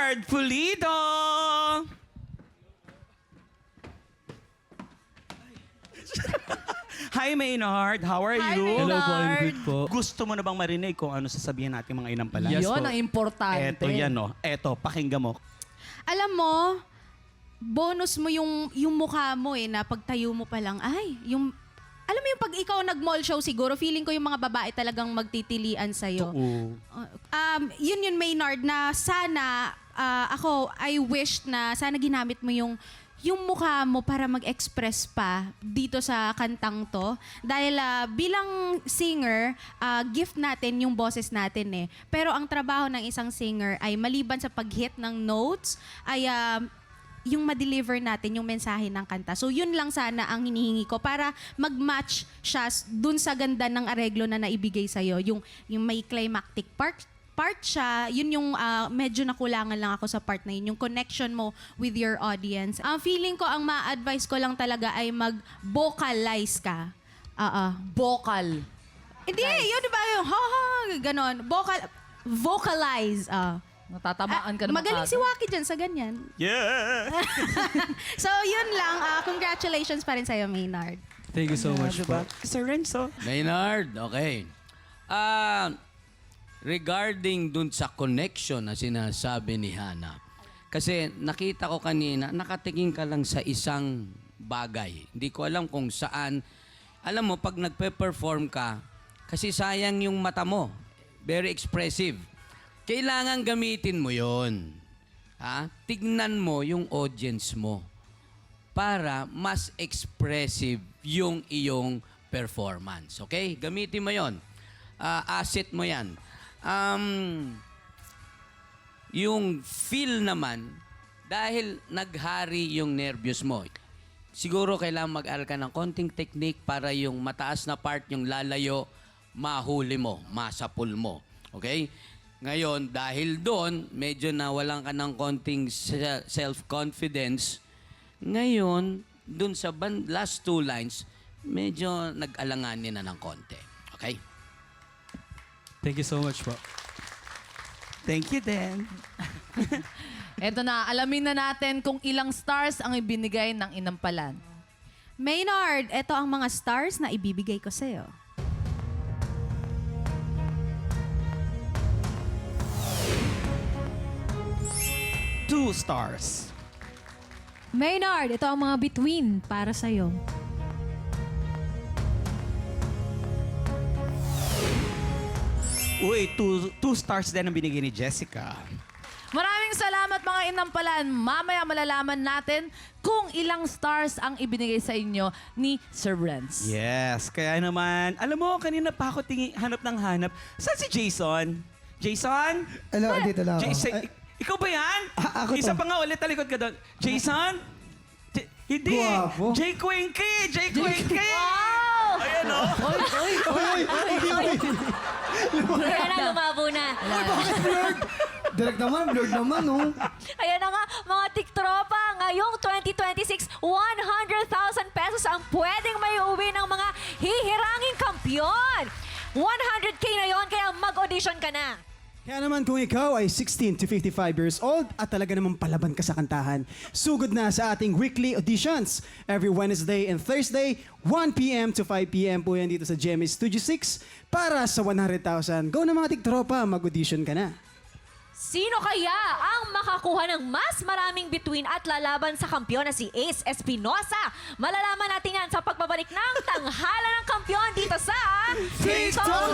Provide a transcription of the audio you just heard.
Maynard Pulido! Hi Maynard, how are Hi, you? Maynard. Hello po, I'm good po. Gusto mo na bang marinig kung ano sasabihin natin mga inang pala? Yes Yun po. ang importante. Eto yan no. Eto, pakinggan mo. Alam mo, bonus mo yung mukha mo na pagtayo mo pa lang, alam mo yung pag ikaw nag-mall show siguro, feeling ko yung mga babae talagang magtitilian sa'yo. Oo. Yun Maynard, na sana, I wished na sana ginamit mo yung mukha mo para mag-express pa dito sa kantang to. Dahil bilang singer, gift natin yung boses natin eh. Pero ang trabaho ng isang singer ay maliban sa pag-hit ng notes, ay yung ma-deliver natin yung mensahe ng kanta. So yun lang sana ang hinihingi ko para mag-match siya dun sa ganda ng areglo na naibigay sa'yo. Yung may climactic part siya, yun yung medyo nakulangan lang ako sa part na yun, yung connection mo with your audience. Ang feeling ko, ang ma-advise ko lang talaga ay mag-vocalize ka. Vocal. Hindi, yun diba yung ganon. Vocalize. Natatamaan ka naman. Magaling si Waki dyan sa ganyan. Yeah! So yun lang, congratulations pa rin sa'yo, Maynard. Thank you so much po. Sir Renzo. Maynard, okay. Regarding dun sa connection na sinasabi ni Hana, kasi nakita ko kanina, nakatingin ka lang sa isang bagay. Hindi ko alam kung saan. Alam mo, pag nagpe-perform ka, kasi sayang yung mata mo. Very expressive. Kailangan gamitin mo yon. Tignan mo yung audience mo para mas expressive yung iyong performance. Okay? Gamitin mo yon. Asset mo yan. Yung feel naman, dahil naghari yung nervyos mo, siguro kailangan mag-aral ka ng konting technique para yung mataas na part, yung lalayo, mahuli mo, masapul mo. Okay? Ngayon, dahil doon, medyo nawalan ka ng konting self-confidence. Ngayon, doon sa last two lines, medyo nag-alanganin na ng konti. Okay? Thank you so much po. Thank you, Dan. Eto na, alamin na natin kung ilang stars ang ibinigay ng inampalan. Maynard, eto ang mga stars na ibibigay ko sa'yo. Two stars. Maynard, ito ang mga between para sa'yo. Uy, two stars din ang binigay ni Jessica. Maraming salamat mga inampalan. Mamaya malalaman natin kung ilang stars ang ibinigay sa inyo ni Sir Renz. Yes, kaya naman, alam mo, kanina pa ako hanap ng hanap. Saan si Jason? Jason? Hello, dito lang ako. Jason, ikaw ba yan? Ako Isa to. pa nga ulit, talikod ka doon. Jason? Hindi. Guwapo. Jay Quinky! Jay Quinky! Wow! Ayan o. Ayan na, lumabo na. Direct naman, blurred naman, oh. Ayan na nga, mga tiktropa. Ngayong 2026, 100,000 pesos ang pwedeng may uwi ng mga hihiranging kampyon. 100K na yon, kaya mag-audition ka na. Kaya naman kung ikaw ay 16 to 55 years old at talaga namang palaban ka sa kantahan, sugod na sa ating weekly auditions. Every Wednesday and Thursday, 1 p.m. to 5 p.m. po yan dito sa GMA Studio 6 para sa 100,000. Go na mga tiktropa, mag-audition ka na. Sino kaya ang makakuha ng mas maraming bituin at lalaban sa kampyon na si Ace Espinosa? Malalaman natin yan sa pagbabalik ng Tanghala ng Kampyon dito sa TikTok